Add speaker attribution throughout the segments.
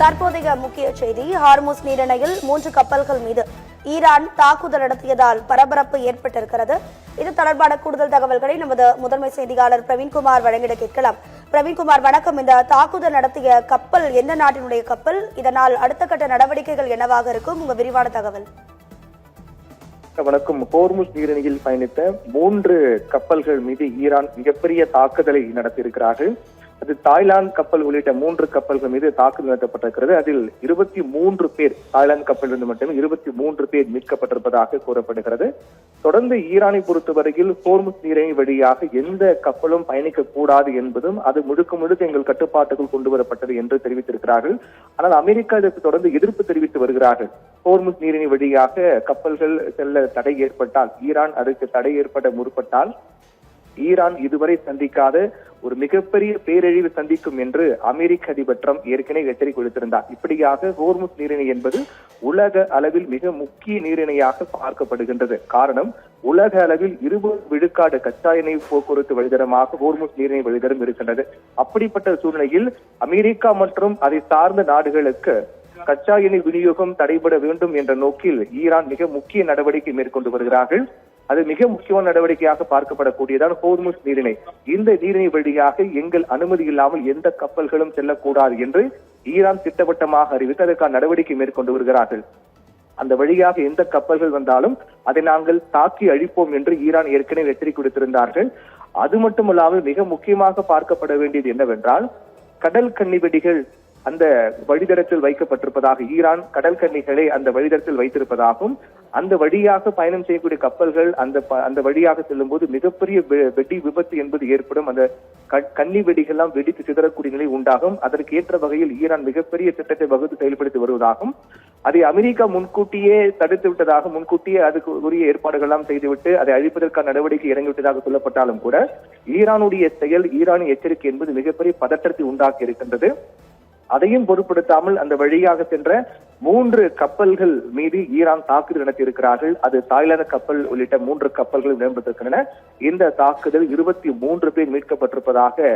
Speaker 1: தற்போதைய முக்கிய செய்தி, ஹார்முஸ் நீரிணையில் 3 கப்பல்கள் மீது ஈரான் தாக்குதல் நடத்தியதால் பரபரப்பு ஏற்பட்டிருக்கிறது. இது தொடர்பான கூடுதல் தகவல்களை நமது முதன்மை செய்தியாளர் பிரவீன்குமார் வழங்கிட கேட்கலாம். பிரவீன்குமார், வணக்கம். இந்த தாக்குதல் நடத்திய கப்பல் எந்த நாட்டினுடைய கப்பல்? இதனால் அடுத்த கட்ட நடவடிக்கைகள் என்னவாக இருக்கும்? உங்க விரிவான தகவல்.
Speaker 2: வணக்கம். ஹோர்முஸ் நீரிணையில் பயணித்த 3 கப்பல்கள் மீது ஈரான் மிகப்பெரிய தாக்குதலை நடத்தியிருக்கிறார்கள். அது தாய்லாந்து கப்பல் உள்ளிட்ட 3 கப்பல்கள் மீது தாக்குதல் நடத்தப்பட்டிருக்கிறது. அதில் 23 பேர், தாய்லாந்து கப்பலிலிருந்து மட்டுமே 23 பேர் மீட்கப்பட்டிருப்பதாக கூறப்படுகிறது. தொடர்ந்து ஈரானை பொறுத்தவரையில் ஹோர்முஸ் நீரிணை வழியாக எந்த கப்பலும் பயணிக்க கூடாது என்பதும் அது முழுக்க எங்கள் கட்டுப்பாட்டுக்குள் கொண்டு வரப்பட்டது என்று தெரிவித்திருக்கிறார்கள். ஆனால் அமெரிக்கா இதற்கு தொடர்ந்து எதிர்ப்பு தெரிவித்து வருகிறார்கள். ஹோர்முஸ் நீரிணை வழியாக கப்பல்கள் செல்ல தடை ஏற்பட்டால், ஈரான் அதற்கு தடை ஏற்பட முற்பட்டால் ஈரான் இதுவரை சந்திக்காத ஒரு மிகப்பெரிய பேரழிவு சந்திக்கும் என்று அமெரிக்க அதிபர் ட்ரம்ப் ஏற்கனவே எச்சரிக்கை விடுத்திருந்தார். இப்படியாக ஹோர்முஸ் நீரிணை என்பது உலக அளவில் மிக முக்கிய நீரிணையாக பார்க்கப்படுகின்றது. காரணம், உலக அளவில் 20 விழுக்காடு கச்சா எண்ணெய் போக்குவரத்து வழித்தடமாக ஹோர்முஸ் நீரிணை வழித்தடம் இருக்கின்றது. அப்படிப்பட்ட சூழ்நிலையில் அமெரிக்கா மற்றும் அதை சார்ந்த நாடுகளுக்கு கச்சா எண்ணெய் விநியோகம் தடைபட வேண்டும் என்ற நோக்கில் ஈரான் மிக முக்கிய நடவடிக்கை மேற்கொண்டு வருகிறார்கள். அது மிக முக்கியமான நடவடிக்கையாக பார்க்கப்படக்கூடியதான் ஹோர்முஸ் நீரிணை. இந்த நீரிணை வழியாக எங்கள் அனுமதி இல்லாமல் எந்த கப்பல்களும் செல்லக்கூடாது என்று ஈரான் திட்டவட்டமாக அறிவித்து அதற்கான நடவடிக்கை மேற்கொண்டு வருகிறார்கள். அந்த வழியாக எந்த கப்பல்கள் வந்தாலும் அதை நாங்கள் தாக்கி அழிப்போம் என்று ஈரான் ஏற்கனவே எச்சரிக்கை விடுத்திருந்தார்கள். அது மட்டுமல்லாமல் மிக முக்கியமாக பார்க்கப்பட வேண்டியது என்னவென்றால், கடல் கன்னி வெடிகள் அந்த வழித்தடத்தில் வைக்கப்பட்டிருப்பதாக, ஈரான் கடல் கன்னிகளை அந்த வழித்தடத்தில் வைத்திருப்பதாகவும், அந்த வழியாக பயணம் செய்யக்கூடிய கப்பல்கள் அந்த வழியாக செல்லும் போது மிகப்பெரிய வெடி விபத்து என்பது ஏற்படும். அந்த கன்னி வெடிகள்லாம் வெடித்து சிதறக்கூடிய நிலை உண்டாகும். அதற்கு ஏற்ற வகையில் ஈரான் மிகப்பெரிய திட்டத்தை வகுத்து செயல்படுத்தி வருவதாகவும், அதை அமெரிக்கா முன்கூட்டியே தடுத்து விட்டதாக, முன்கூட்டியே அதுக்கு உரிய ஏற்பாடுகள் எல்லாம் செய்துவிட்டு அதை அழிப்பதற்கான நடவடிக்கை இறங்கிவிட்டதாக சொல்லப்பட்டாலும் கூட ஈரானுடைய செயல், ஈரானின் எச்சரிக்கை என்பது மிகப்பெரிய பதற்றத்தை உண்டாக்கி இருக்கின்றது. அதையும் பொருட்படுத்தாமல் அந்த வழியாக சென்ற 3 கப்பல்கள் மீது ஈரான் தாக்குதல் நடத்தியிருக்கிறார்கள். அது தாய்லாந்து கப்பல் உள்ளிட்ட 3 கப்பல்கள் இடம்பெற்றிருக்கின்றன. இந்த தாக்குதல் 23 பேர் மீட்கப்பட்டிருப்பதாக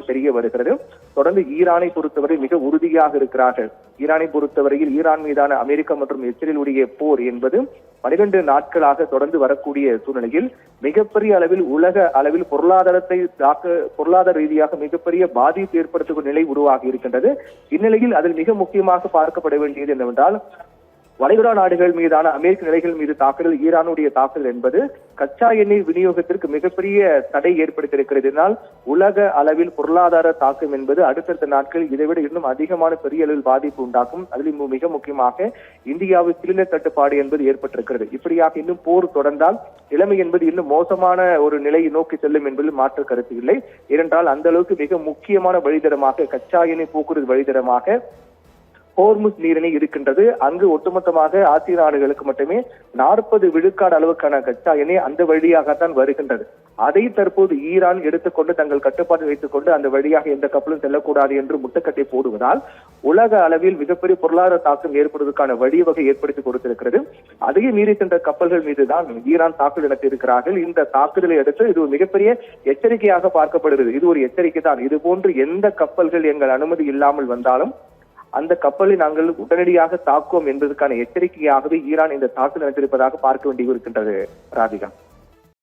Speaker 2: தெரிய வருகிறது. தொடர்ந்து ஈரானை பொறுத்தவரை மிக உறுதியாக இருக்கிறார்கள். ஈரானை பொறுத்தவரையில் ஈரான் மீதான அமெரிக்கா மற்றும் இஸ்ரேலுடைய போர் என்பது 12 நாட்களாக தொடர்ந்து வரக்கூடிய சூழ்நிலையில் மிகப்பெரிய அளவில் உலக அளவில் பொருளாதார ரீதியாக மிகப்பெரிய பாதிப்பு ஏற்படுத்தக்கூடிய நிலை உருவாகி இருக்கின்றது. இந்நிலையில் அதில் மிக முக்கியமாக பார்க்கப்பட வேண்டியது என்னவென்றால், வளைகுடா நாடுகள் மீதான அமெரிக்க நிலைகள் மீது தாக்குதல், ஈரானுடைய தாக்குதல் என்பது கச்சா எண்ணெய் விநியோகத்திற்கு மிகப்பெரிய தடை ஏற்படுத்தியிருக்கிறது. இதனால் உலக அளவில் பொருளாதார தாக்கம் என்பது அடுத்தடுத்த நாட்களில் இதைவிட இன்னும் அதிகமான பெரிய அளவில் பாதிப்பு உண்டாக்கும். அதில் மிக முக்கியமாக இந்தியாவில் சிலிண்டர் தட்டுப்பாடு என்பது ஏற்பட்டிருக்கிறது. இப்படியாக இன்னும் போர் தொடர்ந்தால் நிலைமை என்பது இன்னும் மோசமான ஒரு நிலையை நோக்கி செல்லும் என்பதில் மாற்று கருத்து இல்லை. ஏனென்றால் அந்த அளவுக்கு மிக முக்கியமான வழித்தடமாக, கச்சா எண்ணெய் போக்குவரத்து வழித்தடமாக ஹோர்முஸ் நீரிணை இருக்கின்றது. அங்கு ஒட்டுமொத்தமாக ஆசிய நாடுகளுக்கு மட்டுமே 40 விழுக்காடு அளவுக்கான கச்சா எண்ணெய் அந்த வழியாகத்தான் வருகின்றது. அதை தற்போது ஈரான் எடுத்துக்கொண்டு தங்கள் கட்டுப்பாடு வைத்துக் கொண்டு அந்த வழியாக எந்த கப்பலும் செல்லக்கூடாது என்று முட்டுக்கட்டை போடுவதால் உலக அளவில் மிகப்பெரிய பொருளாதார தாக்கம் ஏற்படுவதற்கான வழிவகை ஏற்படுத்தி கொடுத்திருக்கிறது. அதையும் மீறி சென்ற கப்பல்கள் மீதுதான் ஈரான் தாக்குதல் நடத்தியிருக்கிறார்கள். இந்த தாக்குதலை அடுத்து இது ஒரு மிகப்பெரிய எச்சரிக்கையாக பார்க்கப்படுகிறது. இது ஒரு எச்சரிக்கை தான். இது போன்று எந்த கப்பல்கள் எங்கள் அனுமதி இல்லாமல் வந்தாலும் அந்த கப்பலை நாங்கள் உடனடியாக தாக்குவோம் என்பதற்கான எச்சரிக்கையாகவே ஈரான் இந்த தாக்குதல் நடத்தியிருப்பதாக பார்க்க வேண்டியிருக்கின்றது. ராதிகா.